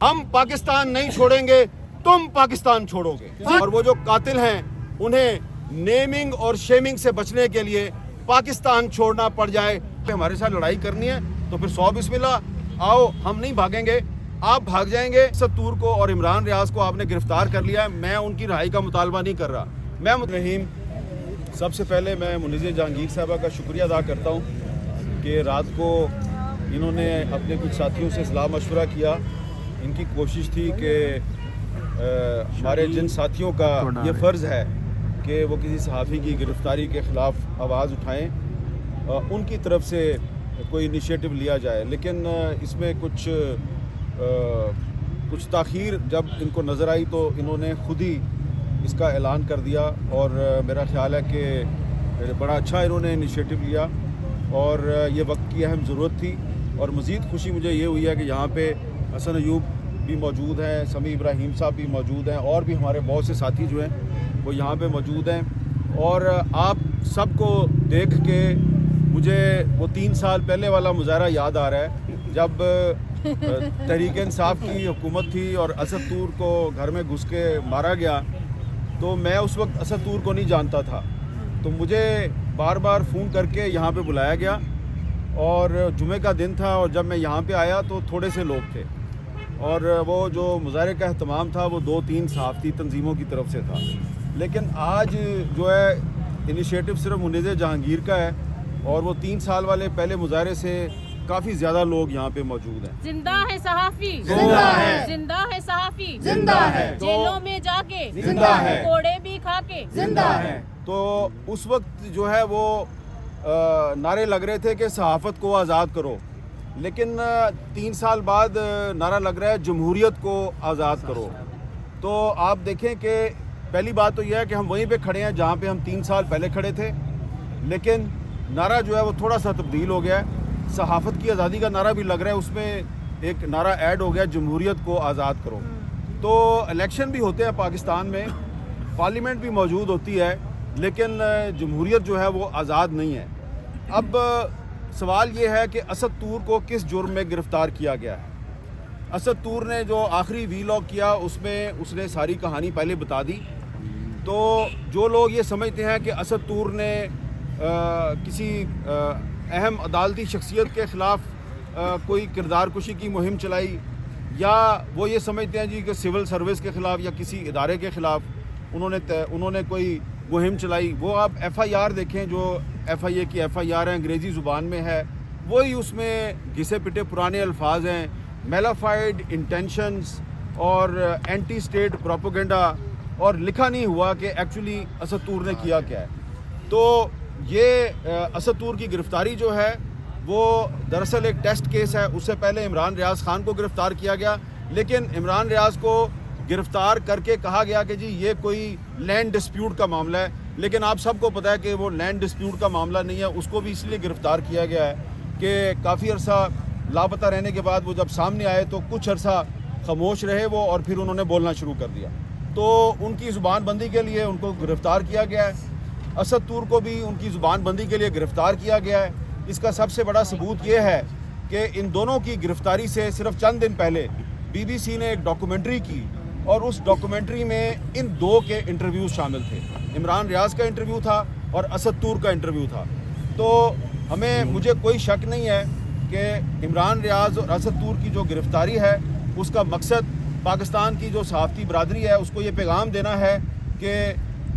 ہم پاکستان نہیں چھوڑیں گے, تم پاکستان چھوڑو گے. اور وہ جو قاتل ہیں انہیں نیمنگ اور شیمنگ سے بچنے کے لیے پاکستان چھوڑنا پڑ جائے. ہمارے ساتھ لڑائی کرنی ہے تو پھر 100 بسم اللہ, آؤ, ہم نہیں بھاگیں گے, آپ بھاگ جائیں گے. اسد طور کو اور عمران ریاض کو آپ نے گرفتار کر لیا ہے, میں ان کی رہائی کا مطالبہ نہیں کر رہا. میں رحیم, سب سے پہلے میں منیزہ جہانگیر صاحبہ کا شکریہ ادا کرتا ہوں کہ رات کو انہوں نے اپنے کچھ ساتھیوں سے صلاح مشورہ کیا. ان کی کوشش تھی کہ ہمارے جن ساتھیوں کا یہ فرض ہے کہ وہ کسی صحافی کی گرفتاری کے خلاف آواز اٹھائیں, ان کی طرف سے کوئی انیشیٹو لیا جائے. لیکن اس میں کچھ تاخیر جب ان کو نظر آئی تو انہوں نے خود ہی اس کا اعلان کر دیا, اور میرا خیال ہے کہ بڑا اچھا انہوں نے انیشیٹو لیا اور یہ وقت کی اہم ضرورت تھی. اور مزید خوشی مجھے یہ ہوئی ہے کہ یہاں پہ حسن ایوب بھی موجود ہیں, سمیع ابراہیم صاحب بھی موجود ہیں, اور بھی ہمارے بہت سے ساتھی جو ہیں وہ یہاں پہ موجود ہیں. اور آپ سب کو دیکھ کے مجھے وہ 3 سال پہلے والا مظاہرہ یاد آ رہا ہے جب تحریک انصاف کی حکومت تھی اور اسد طور کو گھر میں گھس کے مارا گیا. تو میں اس وقت اسد طور کو نہیں جانتا تھا, تو مجھے بار بار فون کر کے یہاں پہ بلایا گیا, اور جمعہ کا دن تھا, اور جب میں یہاں پہ آیا تو تھوڑے سے لوگ تھے, اور وہ جو مظاہرے کا اہتمام تھا وہ 2-3 صحافتی تنظیموں کی طرف سے تھا. لیکن آج جو ہے انیشیٹو صرف منیزہ جہانگیر کا ہے, اور وہ 3 سال والے پہلے مظاہرے سے کافی زیادہ لوگ یہاں پہ موجود ہیں. زندہ ہے صحافی, زندہ ہے, زندہ ہے صحافی, زندہ ہے, جیلوں میں جا کے زندہ ہے, کوڑے بھی کھا کے زندہ ہے. تو اس وقت جو ہے وہ نعرے لگ رہے تھے کہ صحافت کو آزاد کرو, لیکن 3 سال بعد نعرہ لگ رہا ہے جمہوریت کو آزاد کرو. تو آپ دیکھیں کہ پہلی بات تو یہ ہے کہ ہم وہیں پہ کھڑے ہیں جہاں پہ ہم 3 سال پہلے کھڑے تھے, لیکن نعرہ جو ہے وہ تھوڑا سا تبدیل ہو گیا ہے. صحافت کی آزادی کا نعرہ بھی لگ رہا ہے, اس میں ایک نعرہ ایڈ ہو گیا جمہوریت کو آزاد کرو. تو الیکشن بھی ہوتے ہیں پاکستان میں, پارلیمنٹ بھی موجود ہوتی ہے, لیکن جمہوریت جو ہے وہ آزاد نہیں ہے. اب سوال یہ ہے کہ اسد طور کو کس جرم میں گرفتار کیا گیا ہے. اسد طور نے جو آخری ویلاگ کیا اس میں اس نے ساری کہانی پہلے بتا دی. تو جو لوگ یہ سمجھتے ہیں کہ اسد طور نے کسی اہم عدالتی شخصیت کے خلاف کوئی کردار کشی کی مہم چلائی, یا وہ یہ سمجھتے ہیں جی کہ سول سروس کے خلاف یا کسی ادارے کے خلاف انہوں نے کوئی مہم چلائی, وہ آپ ایف آئی آر دیکھیں, جو ایف آئی اے کی ایف آئی آر ہے انگریزی زبان میں ہے, وہی اس میں گھسے پٹے پرانے الفاظ ہیں, میلافائڈ انٹینشنز اور اینٹی اسٹیٹ پروپیگنڈا, اور لکھا نہیں ہوا کہ ایکچولی اسد طور نے کیا کیا ہے. تو یہ اسد طور کی گرفتاری جو ہے وہ دراصل ایک ٹیسٹ کیس ہے. اس سے پہلے عمران ریاض خان کو گرفتار کیا گیا, لیکن عمران ریاض کو گرفتار کر کے کہا گیا کہ جی یہ کوئی لینڈ ڈسپیوٹ کا معاملہ ہے, لیکن آپ سب کو پتہ ہے کہ وہ لینڈ ڈسپیوٹ کا معاملہ نہیں ہے. اس کو بھی اس لیے گرفتار کیا گیا ہے کہ کافی عرصہ لاپتہ رہنے کے بعد وہ جب سامنے آئے تو کچھ عرصہ خاموش رہے وہ, اور پھر انہوں نے بولنا شروع کر دیا. تو ان کی زبان بندی کے لیے ان کو گرفتار کیا گیا ہے. اسد طور کو بھی ان کی زبان بندی کے لیے گرفتار کیا گیا ہے. اس کا سب سے بڑا ثبوت یہ ہے کہ ان دونوں کی گرفتاری سے صرف چند دن پہلے بی بی سی نے ایک ڈاکومنٹری کی, اور اس ڈاکومنٹری میں ان 2 کے انٹرویوز شامل تھے. عمران ریاض کا انٹرویو تھا اور اسد طور کا انٹرویو تھا. تو مجھے کوئی شک نہیں ہے کہ عمران ریاض اور اسد طور کی جو گرفتاری ہے اس کا مقصد پاکستان کی جو صحافتی برادری ہے اس کو یہ پیغام دینا ہے کہ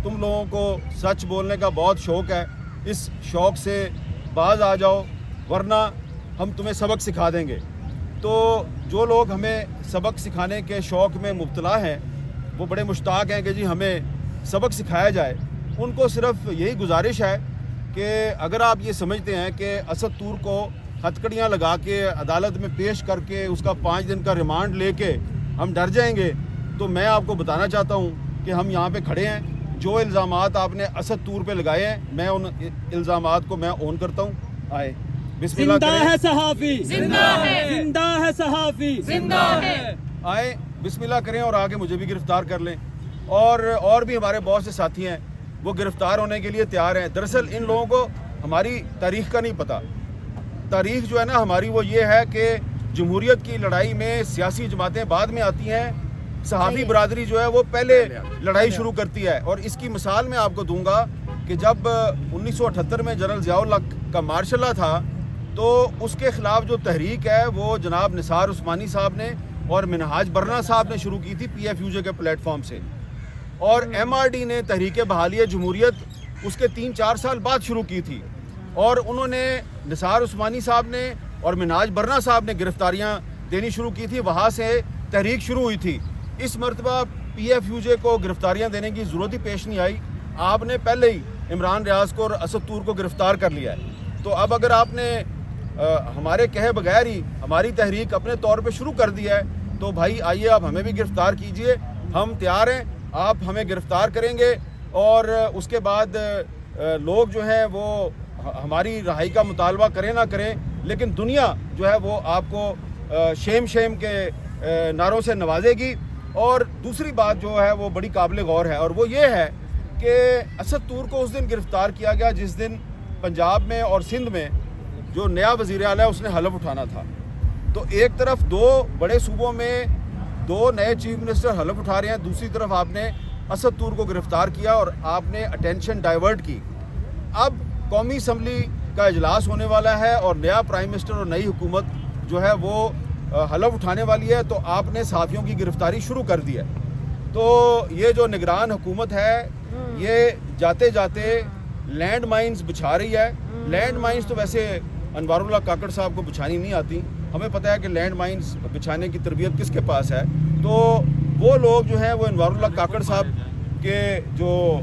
تم لوگوں کو سچ بولنے کا بہت شوق ہے, اس شوق سے باز آ جاؤ ورنہ ہم تمہیں سبق سکھا دیں گے. تو جو لوگ ہمیں سبق سکھانے کے شوق میں مبتلا ہیں وہ بڑے مشتاق ہیں کہ جی ہمیں سبق سکھایا جائے. ان کو صرف یہی گزارش ہے کہ اگر آپ یہ سمجھتے ہیں کہ اسد طور کو ہتھکڑیاں لگا کے عدالت میں پیش کر کے اس کا 5 دن کا ریمانڈ لے کے ہم ڈر جائیں گے, تو میں آپ کو بتانا چاہتا ہوں کہ ہم یہاں پہ کھڑے ہیں. جو الزامات آپ نے اسد طور پہ لگائے ہیں میں ان الزامات کو میں اون کرتا ہوں. آئے بسم اللہ کریں. زندہ ہے صحافی, زندہ ہے, زندہ ہے صحافی, زندہ ہے. آئے بسم اللہ کریں اور آگے مجھے بھی گرفتار کر لیں. اور بھی ہمارے بہت سے ساتھی ہیں وہ گرفتار ہونے کے لیے تیار ہیں. دراصل ان لوگوں کو ہماری تاریخ کا نہیں پتہ. تاریخ جو ہے نا ہماری وہ یہ ہے کہ جمہوریت کی لڑائی میں سیاسی جماعتیں بعد میں آتی ہیں, صحافی برادری جو ہے وہ پہلے لڑائی شروع کرتی ہے. اور اس کی مثال میں آپ کو دوں گا کہ جب 1978 میں جنرل ضیاء الحق کا مارشل لا تھا تو اس کے خلاف جو تحریک ہے وہ جناب نثار عثمانی صاحب نے اور منہاج برنا صاحب نے شروع کی تھی پی ایف یو جے کے پلیٹ فارم سے, اور ایم آر ڈی نے تحریک بحالی جمہوریت اس کے 3-4 سال بعد شروع کی تھی, اور انہوں نے نثار عثمانی صاحب نے اور منہاج برنا صاحب نے گرفتاریاں دینی شروع کی تھی, وہاں سے تحریک شروع ہوئی تھی. اس مرتبہ پی ایف یو جے کو گرفتاریاں دینے کی ضرورت ہی پیش نہیں آئی, آپ نے پہلے ہی عمران ریاض کو اور اسد طور کو گرفتار کر لیا ہے. تو اب اگر آپ نے ہمارے کہے بغیر ہی ہماری تحریک اپنے طور پہ شروع کر دی ہے تو بھائی آئیے آپ ہمیں بھی گرفتار کیجئے, ہم تیار ہیں, آپ ہمیں گرفتار کریں گے اور اس کے بعد لوگ جو ہیں وہ ہماری رہائی کا مطالبہ کریں نہ کریں, لیکن دنیا جو ہے وہ آپ کو شیم شیم کے نعروں سے نوازے گی. اور دوسری بات جو ہے وہ بڑی قابل غور ہے, اور وہ یہ ہے کہ اسد طور کو اس دن گرفتار کیا گیا جس دن پنجاب میں اور سندھ میں جو نیا وزیر اعلیٰ ہے اس نے حلف اٹھانا تھا. تو ایک طرف 2 بڑے صوبوں میں 2 نئے چیف منسٹر حلف اٹھا رہے ہیں, دوسری طرف آپ نے اسد طور کو گرفتار کیا اور آپ نے اٹینشن ڈائیورٹ کی. اب قومی اسمبلی کا اجلاس ہونے والا ہے اور نیا پرائم منسٹر اور نئی حکومت جو ہے وہ حلف اٹھانے والی ہے, تو آپ نے صحافیوں کی گرفتاری شروع کر دی ہے. تو یہ جو نگران حکومت ہے یہ جاتے جاتے لینڈ مائنز بچھا رہی ہے. لینڈ مائنز تو ویسے انوار اللہ کاکڑ صاحب کو بچھانی نہیں آتی, ہمیں پتہ ہے کہ لینڈ مائنز بچھانے کی تربیت کس کے پاس ہے. تو وہ لوگ جو ہیں وہ انوار اللہ کاکڑ صاحب کے جو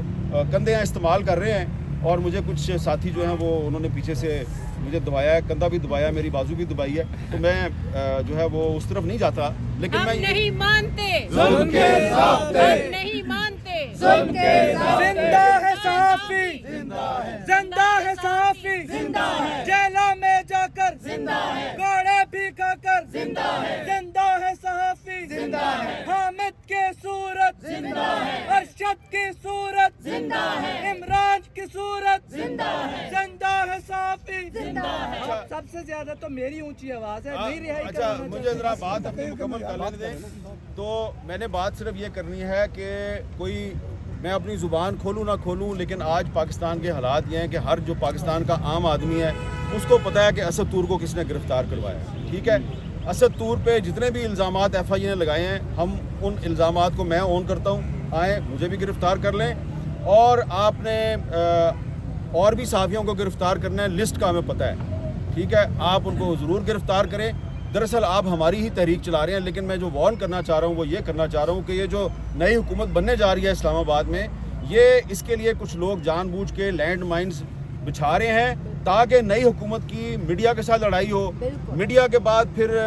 کندھے ہیں استعمال کر رہے ہیں, اور مجھے کچھ ساتھی جو ہیں وہ انہوں نے پیچھے سے مجھے دبایا ہے, کندھا بھی دبایا ہے, میری بازو بھی دبائی ہے, تو میں جو ہے وہ اس طرف نہیں جاتا. لیکن میں نہیں مانتے ظلم کے ضابطے, نہیں مانتے ظلم کے زندہ ہے صحافی, زندہ ہے صحافی, جیلوں میں جا کر گوڑے بھی کھا کر زندہ ہے صحافی, حامد کی صورت ارشد کی صورت عمران کی صورت زندہ ہے صحافی. سب سے زیادہ تو میری اونچی آواز ہے, نہیں رہائی اچھا مجھے ذرا بات اپنی مکمل کر لینے دیں. تو میں نے بات صرف یہ کرنی ہے کہ کوئی میں اپنی زبان کھولوں نہ کھولوں, لیکن آج پاکستان کے حالات یہ ہیں کہ ہر جو پاکستان کا عام آدمی ہے اس کو پتہ ہے کہ اسد طور کو کس نے گرفتار کروایا ہے. ٹھیک ہے, اسد طور پہ جتنے بھی الزامات ایف آئی اے نے لگائے ہیں ہم ان الزامات کو میں اون کرتا ہوں, آئیں مجھے بھی گرفتار کر لیں, اور آپ نے اور بھی صحافیوں کو گرفتار کرنا ہے, لسٹ کا ہمیں پتہ ہے. ٹھیک ہے, آپ ان کو ضرور گرفتار کریں. دراصل آپ ہماری ہی تحریک چلا رہے ہیں, لیکن میں جو وارن کرنا چاہ رہا ہوں وہ یہ کرنا چاہ رہا ہوں کہ یہ جو نئی حکومت بننے جا رہی ہے اسلام آباد میں, یہ اس کے لیے کچھ لوگ جان بوجھ کے لینڈ مائنز بچھا رہے ہیں تاکہ نئی حکومت کی میڈیا کے ساتھ لڑائی ہو, میڈیا کے بعد پھر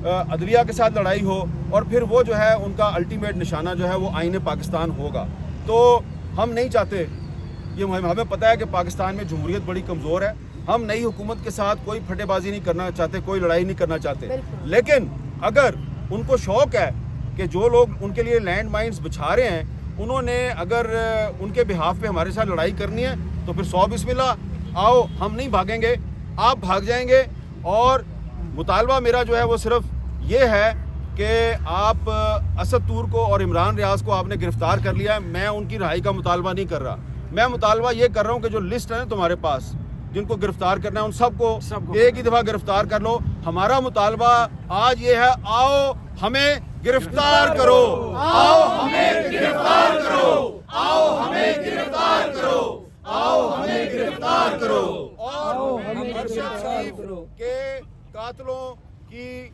عدلیہ کے ساتھ لڑائی ہو, اور پھر وہ جو ہے ان کا الٹیمیٹ نشانہ جو ہے وہ آئین پاکستان ہوگا. تو ہم نہیں چاہتے, یہ ہمیں پتہ ہے کہ پاکستان میں جمہوریت بڑی کمزور ہے, ہم نئی حکومت کے ساتھ کوئی پھٹے بازی نہیں کرنا چاہتے, کوئی لڑائی نہیں کرنا چاہتے. لیکن اگر ان کو شوق ہے کہ جو لوگ ان کے لیے لینڈ مائنز بچھا رہے ہیں انہوں نے اگر ان کے بہاف پہ ہمارے ساتھ لڑائی کرنی ہے تو پھر 100 بسم اللہ, آؤ, ہم نہیں بھاگیں گے, آپ بھاگ جائیں گے. اور مطالبہ میرا جو ہے وہ صرف یہ ہے کہ آپ اسد طور کو اور عمران ریاض کو آپ نے گرفتار کر لیا ہے, میں ان کی رہائی کا مطالبہ نہیں کر رہا. میں مطالبہ یہ کر رہا ہوں کہ جو لسٹ ہے نا تمہارے پاس جن کو گرفتار کرنا ہے ان سب کو ایک ہی دفعہ گرفتار کر لو. ہمارا مطالبہ آج یہ ہے, آؤ ہمیں گرفتار کرو, آؤ ہمیں گرفتار کرو, آؤ ہمیں گرفتار کرو, آؤ ہمیں گرفتار کرو. اور ارشد شریف کے قاتلوں کی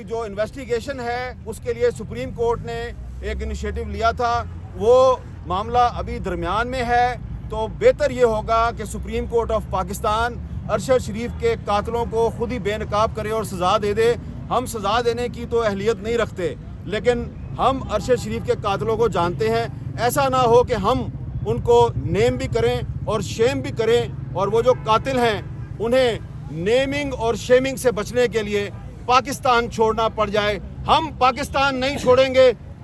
جو انویسٹیگیشن ہے اس کے لیے سپریم کورٹ نے ایک انیشیٹو لیا تھا, وہ معاملہ ابھی درمیان میں ہے. تو بہتر یہ ہوگا کہ supreme court of Pakistan Arshad Sharif کے قاتلوں کو خود ہی بے نقاب کرے اور سزا دے دے. ہم سزا دینے کی تو اہلیت نہیں رکھتے, لیکن ہم ارشد شریف کے قاتلوں کو جانتے ہیں. ایسا نہ ہو کہ ہم ان کو نیم بھی کریں اور شیم بھی کریں, اور وہ جو قاتل ہیں انہیں نیمنگ اور شیمنگ سے بچنے کے لیے پاکستان چھوڑنا پڑ جائے. ہم پاکستان نہیں چھوڑیں گے